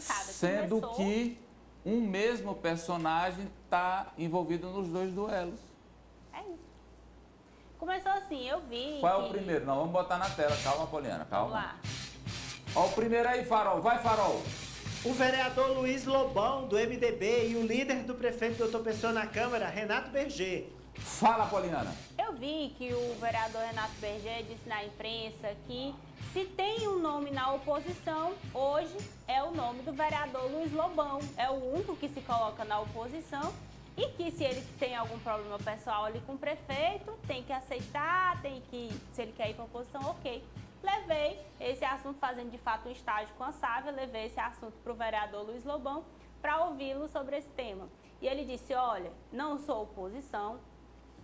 complicada. Sendo que um mesmo personagem está envolvido nos dois duelos. É isso. Começou assim, eu vi. Qual é o primeiro? Não, vamos botar na tela. Calma, Poliana, calma. Vamos lá. Ó, o primeiro aí, Farol. Vai, Farol. O vereador Luiz Lobão, do MDB, e o líder do prefeito doutor Pessoa na Câmara, Renato Berger. Fala, Poliana. Eu vi que o vereador Renato Berger disse na imprensa que se tem um nome na oposição, hoje é o nome do vereador Luiz Lobão. É o único que se coloca na oposição e que se ele tem algum problema pessoal ali com o prefeito, tem que aceitar, se ele quer ir para a oposição, ok. Levei esse assunto, fazendo de fato um estágio com a Sávia, levei esse assunto para o vereador Luiz Lobão para ouvi-lo sobre esse tema. E ele disse, olha, não sou oposição.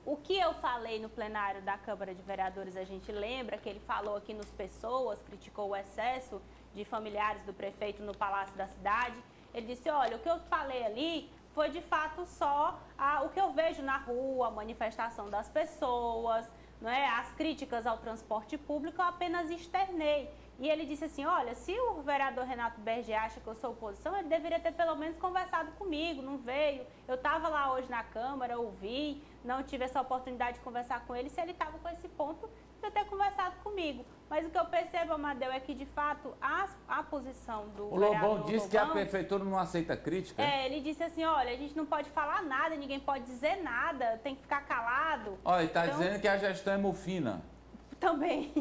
O que eu falei no plenário da Câmara de Vereadores, a gente lembra que ele falou aqui nos Pessoas, criticou o excesso de familiares do prefeito no Palácio da Cidade. Ele disse, olha, o que eu falei ali foi de fato só o que eu vejo na rua, a manifestação das pessoas, não é? As críticas ao transporte público, eu apenas externei. E ele disse assim, olha, se o vereador Renato Berger acha que eu sou oposição, ele deveria ter pelo menos conversado comigo, não veio. Eu estava lá hoje na Câmara, ouvi, não tive essa oportunidade de conversar com ele. Se ele estava com esse ponto, deveria ter conversado comigo. Mas o que eu percebo, Amadeu, é que de fato a posição do O Lobão disse que a prefeitura não aceita crítica? Ele disse assim, olha, a gente não pode falar nada, ninguém pode dizer nada, tem que ficar calado. Olha, ele está dizendo que a gestão é mufina. Também,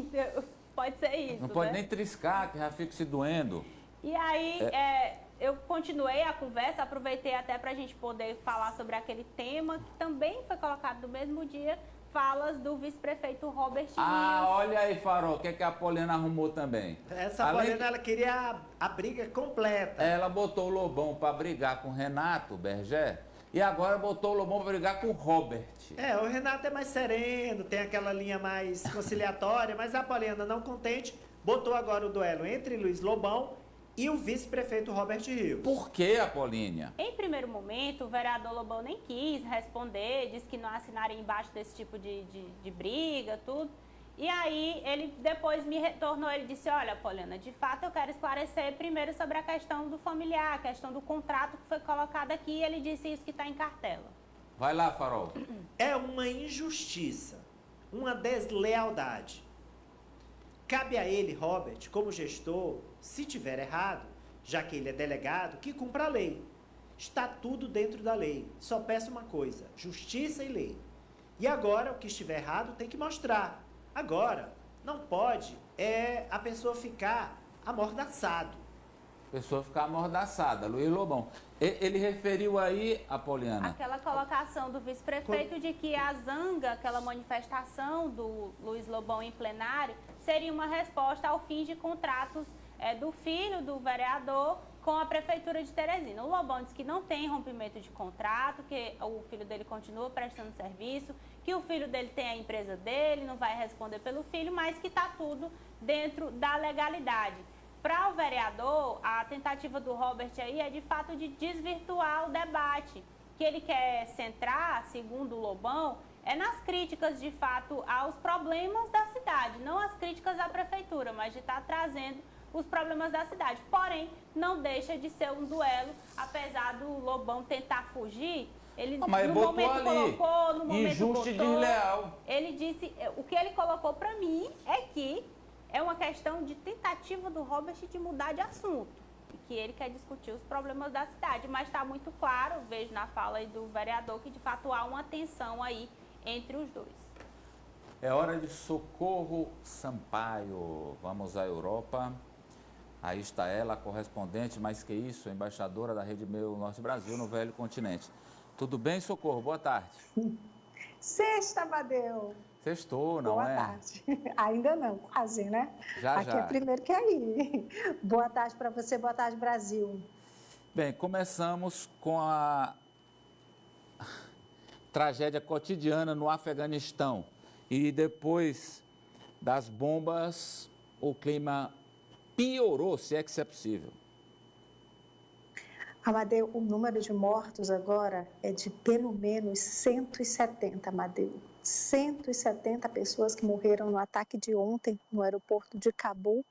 pode ser isso. Não pode nem triscar, que já fica se doendo. E aí, eu continuei a conversa, aproveitei até para a gente poder falar sobre aquele tema, que também foi colocado no mesmo dia, falas do vice-prefeito Robert Rios. Olha aí, Farol, o que, a Poliana arrumou também. Essa Poliana, ela queria a briga completa. Ela botou o Lobão para brigar com o Renato Berger e agora botou o Lobão para brigar com o Robert. O Renato é mais sereno, tem aquela linha mais conciliatória, mas a Poliana, não contente, botou agora o duelo entre Luiz Lobão e o vice-prefeito Robert Rios. Por que, Apolínia? Em primeiro momento, o vereador Lobão nem quis responder, disse que não assinaria embaixo desse tipo de briga, tudo. E aí, ele depois me retornou, ele disse, olha, Poliana, de fato eu quero esclarecer primeiro sobre a questão do familiar, a questão do contrato que foi colocado aqui, e ele disse isso que está em cartela. Vai lá, Farol. É uma injustiça, uma deslealdade. Cabe a ele, Robert, como gestor, se tiver errado, já que ele é delegado, que cumpra a lei. Está tudo dentro da lei. Só peço uma coisa, justiça e lei. E agora, o que estiver errado tem que mostrar. Agora, não pode a pessoa ficar amordaçado. Pessoa ficar amordaçada, Luiz Lobão. Ele referiu aí, Apoliana... Aquela colocação do vice-prefeito de que a zanga, aquela manifestação do Luiz Lobão em plenário, seria uma resposta ao fim de contratos do filho do vereador com a Prefeitura de Teresina. O Lobão disse que não tem rompimento de contrato, que o filho dele continua prestando serviço, que o filho dele tem a empresa dele, não vai responder pelo filho, mas que está tudo dentro da legalidade. Para o vereador, a tentativa do Robert aí é de fato de desvirtuar o debate, que ele quer centrar, segundo o Lobão, nas críticas de fato aos problemas da cidade, não as críticas à prefeitura, mas de estar trazendo os problemas da cidade. Porém, não deixa de ser um duelo, apesar do Lobão tentar fugir. Ele no momento colocou, no momento injusto e botou, desleal. Ele disse, o que ele colocou para mim é que é uma questão de tentativa do Robert de mudar de assunto, que ele quer discutir os problemas da cidade, mas está muito claro, vejo na fala aí do vereador, que de fato há uma tensão aí entre os dois. É hora de Socorro Sampaio. Vamos à Europa. Aí está ela, a correspondente, mais que isso, embaixadora da Rede Meu Norte Brasil no Velho Continente. Tudo bem, Socorro? Boa tarde. Sexta, Amadeu. Sextou, não Boa é? Boa tarde. Ainda não, quase, né? Aqui é primeiro que aí. Boa tarde para você, boa tarde, Brasil. Bem, começamos com a tragédia cotidiana no Afeganistão. E depois das bombas, o clima piorou, se é que isso é possível. Amadeu, o número de mortos agora é de pelo menos 170, Amadeu. 170 pessoas que morreram no ataque de ontem no aeroporto de Cabul.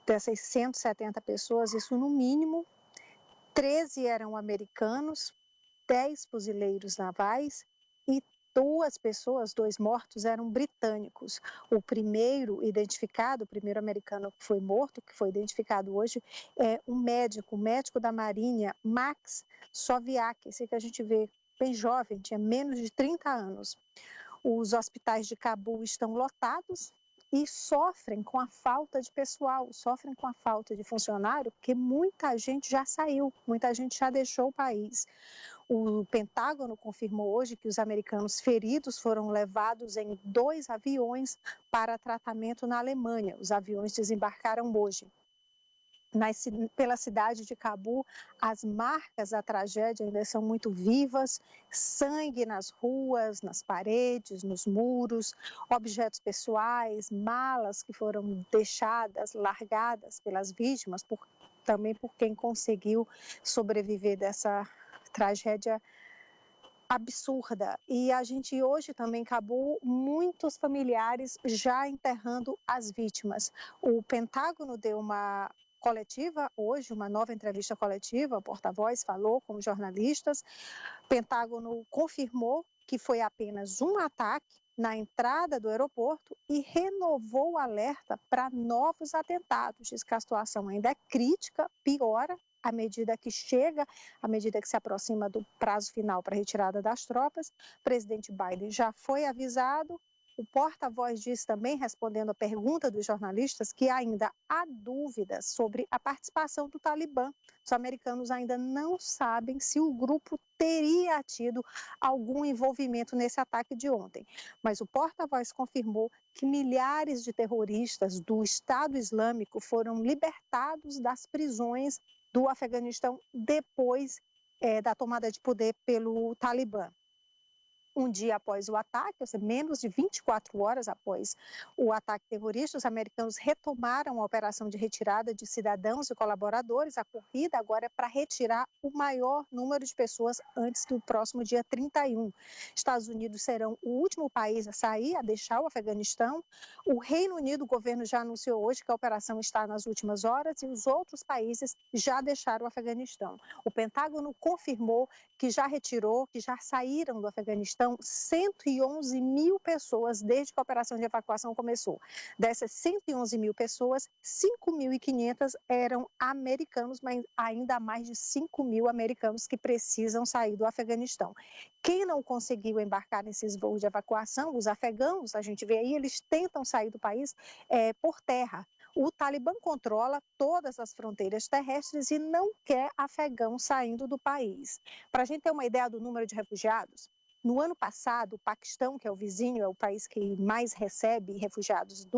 Dessas 170 pessoas, isso no mínimo 13 eram americanos, 10 fuzileiros navais e 2 mortos eram britânicos. O primeiro identificado, o primeiro americano que foi morto, que foi identificado hoje, é o médico da Marinha, Max Soviak, esse que a gente vê bem jovem, tinha menos de 30 anos. Os hospitais de Cabul estão lotados e sofrem com a falta de pessoal, sofrem com a falta de funcionário, porque muita gente já saiu, muita gente já deixou o país. O Pentágono confirmou hoje que os americanos feridos foram levados em 2 aviões para tratamento na Alemanha. Os aviões desembarcaram hoje. Pela cidade de Cabul, as marcas da tragédia ainda são muito vivas, sangue nas ruas, nas paredes, nos muros, objetos pessoais, malas que foram deixadas, largadas pelas vítimas, também por quem conseguiu sobreviver dessa tragédia absurda. E a gente hoje também acabou muitos familiares já enterrando as vítimas. O Pentágono deu uma coletiva hoje, uma nova entrevista coletiva, o porta-voz falou com jornalistas. O Pentágono confirmou que foi apenas um ataque na entrada do aeroporto e renovou o alerta para novos atentados. Diz que a situação ainda é crítica, piora à medida que se aproxima do prazo final para a retirada das tropas. O presidente Biden já foi avisado. O porta-voz disse também, respondendo a pergunta dos jornalistas, que ainda há dúvidas sobre a participação do Talibã. Os americanos ainda não sabem se o grupo teria tido algum envolvimento nesse ataque de ontem. Mas o porta-voz confirmou que milhares de terroristas do Estado Islâmico foram libertados das prisões do Afeganistão depois da tomada de poder pelo Talibã. Um dia após o ataque, ou seja, menos de 24 horas após o ataque terrorista, os americanos retomaram a operação de retirada de cidadãos e colaboradores. A corrida agora é para retirar o maior número de pessoas antes do próximo dia 31. Estados Unidos serão o último país a sair, a deixar o Afeganistão. O Reino Unido, o governo já anunciou hoje que a operação está nas últimas horas e os outros países já deixaram o Afeganistão. O Pentágono confirmou que já retirou, que já saíram do Afeganistão 111 mil pessoas desde que a operação de evacuação começou. Dessas 111 mil pessoas, 5.500 eram americanos, mas ainda há mais de 5 mil americanos que precisam sair do Afeganistão. Quem não conseguiu embarcar nesses voos de evacuação, os afegãos, a gente vê aí, eles tentam sair do país por terra. O Talibã controla todas as fronteiras terrestres e não quer afegãos saindo do país. Para a gente ter uma ideia do número de refugiados, no ano passado, o Paquistão, que é o vizinho, é o país que mais recebe refugiados do